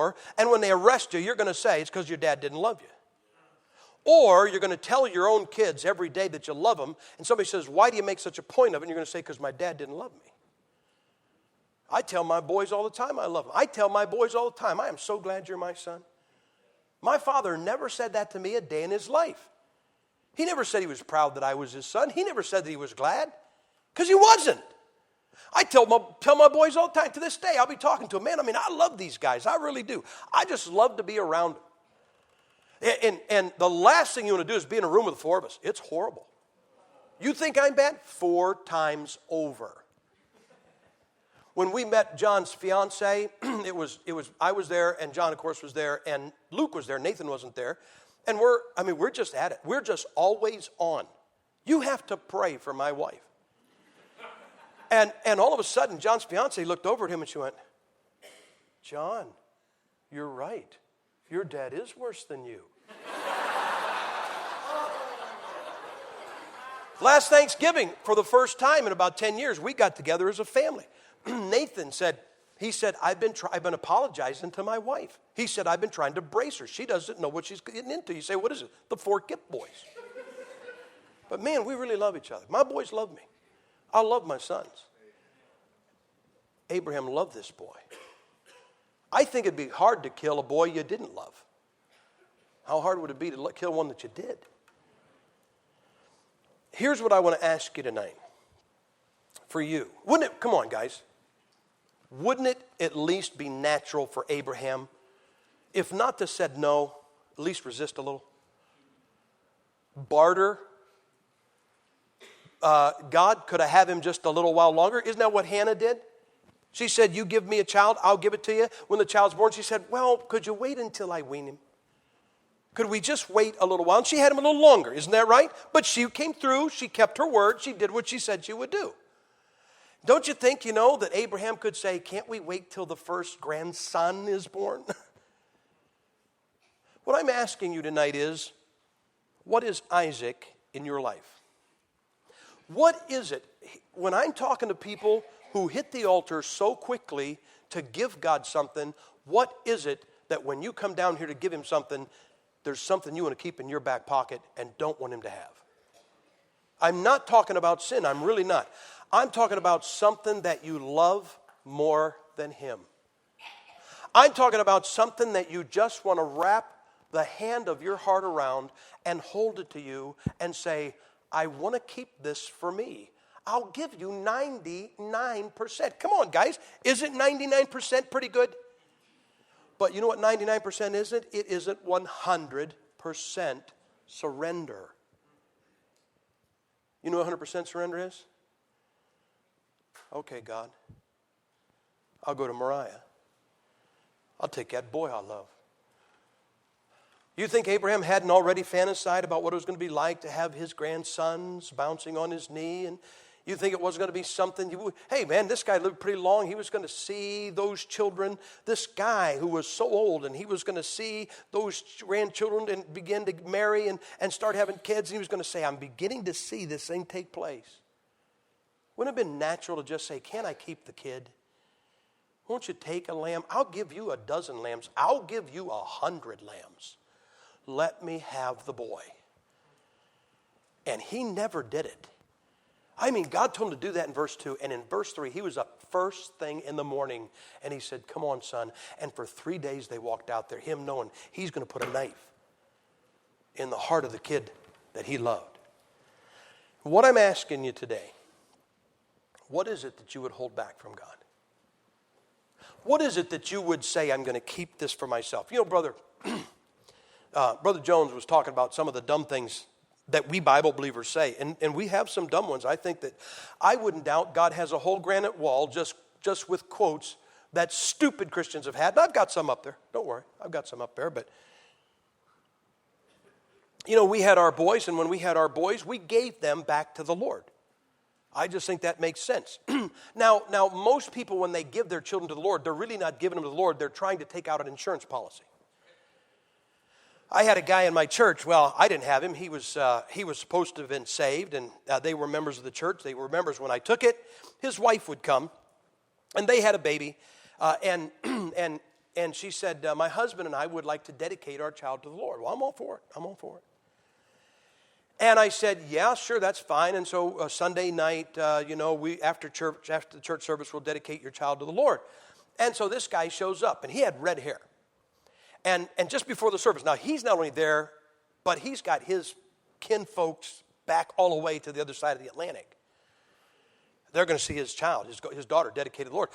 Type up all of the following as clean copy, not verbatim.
Or, and when they arrest you, you're going to say it's because your dad didn't love you. Or you're going to tell your own kids every day that you love them, and somebody says, why do you make such a point of it? And you're going to say, because my dad didn't love me. I tell my boys all the time I love them. I tell my boys all the time, I am so glad you're my son. My father never said that to me a day in his life. He never said he was proud that I was his son. He never said that he was glad, because he wasn't. I tell my boys all the time, to this day, I'll be talking to them, man, I love these guys. I really do. I just love to be around them. And the last thing you want to do is be in a room with the four of us. It's horrible. You think I'm bad? 4 times over. When we met John's fiance, I was there, and John, of course, was there, and Luke was there. Nathan wasn't there. And we're just at it. We're just always on. You have to pray for my wife. And all of a sudden, John's fiance looked over at him, and she went, John, you're right. Your dad is worse than you. Last Thanksgiving, for the first time in about 10 years, we got together as a family. Nathan said, I've been apologizing to my wife. He said, I've been trying to brace her. She doesn't know what she's getting into. You say, what is it? The 4 Gipp boys. But man, we really love each other. My boys love me. I love my sons. Abraham loved this boy. I think it'd be hard to kill a boy you didn't love. How hard would it be to kill one that you did? Here's what I want to ask you tonight. For you. Come on, guys. Wouldn't it at least be natural for Abraham, if not to said no, at least resist a little? Barter. God could have had him just a little while longer. Isn't that what Hannah did? She said, you give me a child, I'll give it to you. When the child's born, she said, well, could you wait until I wean him? Could we just wait a little while? And she had him a little longer, isn't that right? But she came through, she kept her word, she did what she said she would do. Don't you think, that Abraham could say, can't we wait till the first grandson is born? What I'm asking you tonight is, what is Isaac in your life? What is it? When I'm talking to people who hit the altar so quickly to give God something, what is it that when you come down here to give him something, there's something you want to keep in your back pocket and don't want him to have? I'm not talking about sin. I'm really not. I'm talking about something that you love more than him. I'm talking about something that you just want to wrap the hand of your heart around and hold it to you and say, I want to keep this for me. I'll give you 99%. Come on, guys. Isn't 99% pretty good? But you know what 99% isn't? It isn't 100% surrender. You know what 100% surrender is? Okay, God. I'll go to Mariah. I'll take that boy I love. You think Abraham hadn't already fantasized about what it was going to be like to have his grandsons bouncing on his knee? And you think it wasn't going to be something, hey man, this guy lived pretty long. He was going to see those children, this guy who was so old, and he was going to see those grandchildren and begin to marry and start having kids. And he was going to say, I'm beginning to see this thing take place. Wouldn't it have been natural to just say, can I keep the kid? Won't you take a lamb? I'll give you 12 lambs. I'll give you 100 lambs. Let me have the boy. And he never did it. God told him to do that in verse 2. And in verse 3, he was up first thing in the morning. And he said, come on, son. And for 3 days they walked out there, him knowing he's going to put a knife in the heart of the kid that he loved. What I'm asking you today, what is it that you would hold back from God? What is it that you would say, I'm going to keep this for myself? Brother Jones was talking about some of the dumb things that we Bible believers say. And we have some dumb ones. I think that I wouldn't doubt God has a whole granite wall just with quotes that stupid Christians have had. And I've got some up there. Don't worry. I've got some up there. But, we had our boys. And when we had our boys, we gave them back to the Lord. I just think that makes sense. Now, most people, when they give their children to the Lord, they're really not giving them to the Lord. They're trying to take out an insurance policy. I had a guy in my church. Well, I didn't have him. He was supposed to have been saved, and they were members of the church. They were members when I took it. His wife would come, and they had a baby, and And she said, my husband and I would like to dedicate our child to the Lord. Well, I'm all for it. I'm all for it. And I said, yeah, sure, that's fine. And so Sunday night, we after the church service, we'll dedicate your child to the Lord. And so this guy shows up, and he had red hair. And just before the service, now he's not only there, but he's got his kinfolks back all the way to the other side of the Atlantic. They're going to see his child, his daughter, dedicated to the Lord.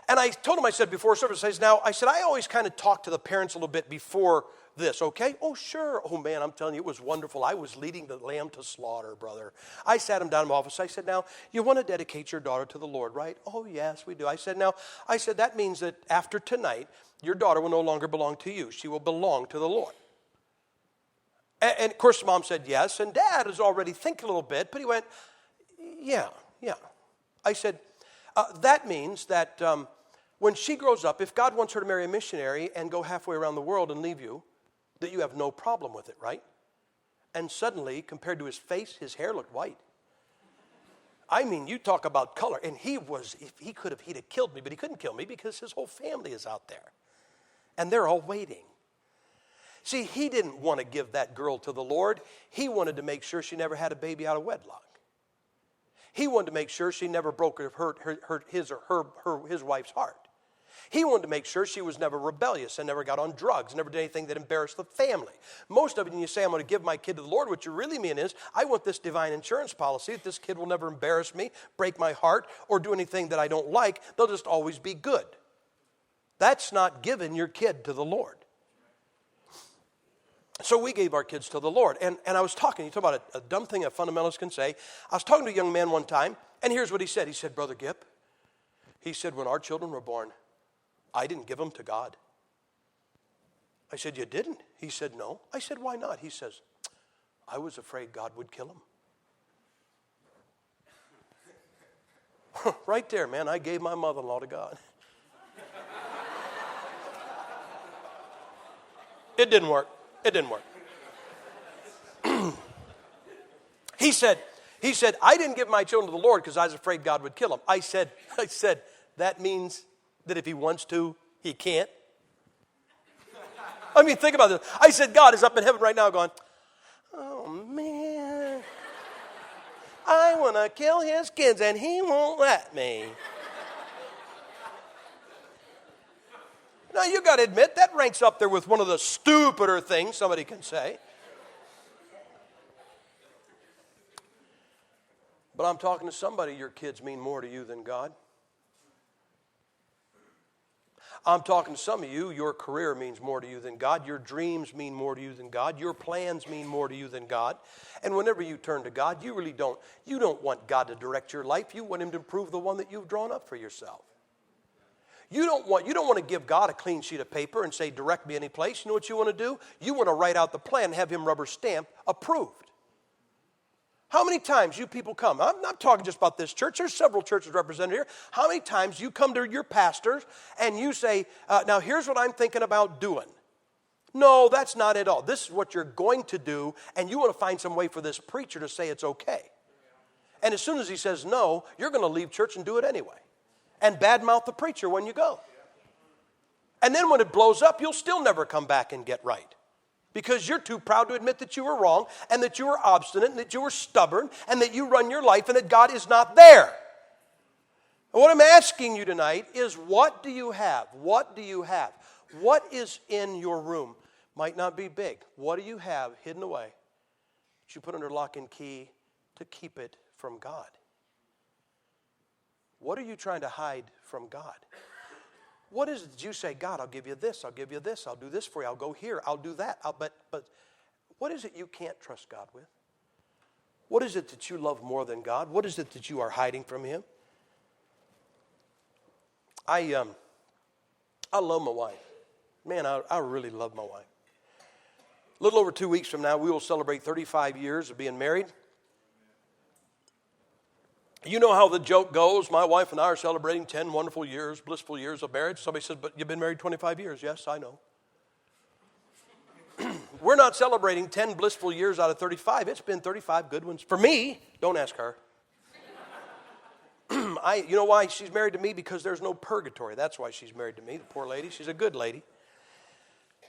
And I told him, I said, before service, I always kind of talk to the parents a little bit before this, okay? Oh, sure. Oh, man, I'm telling you, it was wonderful. I was leading the lamb to slaughter, brother. I sat him down in my office. I said, now, you want to dedicate your daughter to the Lord, right? Oh, yes, we do. I said, that means that after tonight, your daughter will no longer belong to you. She will belong to the Lord. And of course, Mom said yes, and Dad is already thinking a little bit, but he went, yeah. I said, that means that when she grows up, if God wants her to marry a missionary and go halfway around the world and leave you, that you have no problem with it, right? And suddenly, compared to his face, his hair looked white. I mean, you talk about color. And he'd have killed me, but he couldn't kill me because his whole family is out there. And they're all waiting. See, he didn't want to give that girl to the Lord. He wanted to make sure she never had a baby out of wedlock. He wanted to make sure she never broke or hurt his wife's heart. He wanted to make sure she was never rebellious and never got on drugs, never did anything that embarrassed the family. Most of it, when you say, I'm going to give my kid to the Lord, what you really mean is, I want this divine insurance policy that this kid will never embarrass me, break my heart, or do anything that I don't like. They'll just always be good. That's not giving your kid to the Lord. So we gave our kids to the Lord. And I was talking, you talk about a dumb thing a fundamentalist can say. I was talking to a young man one time, and here's what he said. He said, Brother Gipp, he said, when our children were born, I didn't give them to God. I said, you didn't? He said, no. I said, why not? He says, I was afraid God would kill them. Right there, man, I gave my mother-in-law to God. It didn't work. It didn't work. He said, I didn't give my children to the Lord because I was afraid God would kill them. I said, that means that if he wants to, he can't. I mean, think about this. I said, God is up in heaven right now going, oh, man, I want to kill his kids and he won't let me. Now, you got to admit, that ranks up there with one of the stupider things somebody can say. But I'm talking to somebody, your kids mean more to you than God. I'm talking to some of you, your career means more to you than God. Your dreams mean more to you than God. Your plans mean more to you than God. And whenever you turn to God, you don't want God to direct your life. You want him to improve the one that you've drawn up for yourself. You don't want to give God a clean sheet of paper and say, direct me any place. You know what you want to do? You want to write out the plan and have him rubber stamp approved. How many times you people come? I'm not talking just about this church. There's several churches represented here. How many times you come to your pastors and you say, now here's what I'm thinking about doing. No, that's not at all. This is what you're going to do, and you want to find some way for this preacher to say it's okay. And as soon as he says no, you're going to leave church and do it anyway. And badmouth the preacher when you go. And then when it blows up, you'll still never come back and get right. Because you're too proud to admit that you were wrong, and that you were obstinate, and that you were stubborn, and that you run your life, and that God is not there. And what I'm asking you tonight is, what do you have? What do you have? What is in your room? Might not be big. What do you have hidden away that you put under lock and key to keep it from God? What are you trying to hide from God? What is it that you say, God, I'll give you this, I'll give you this, I'll do this for you, I'll go here, I'll do that. But what is it you can't trust God with? What is it that you love more than God? What is it that you are hiding from him? I love my wife. Man, I really love my wife. A little over 2 weeks from now, we will celebrate 35 years of being married. You know how the joke goes. My wife and I are celebrating 10 wonderful years, blissful years of marriage. Somebody says, but you've been married 25 years. Yes, I know. We're not celebrating 10 blissful years out of 35. It's been 35 good ones. For me, don't ask her. You know why she's married to me? Because there's no purgatory. That's why she's married to me, the poor lady. She's a good lady.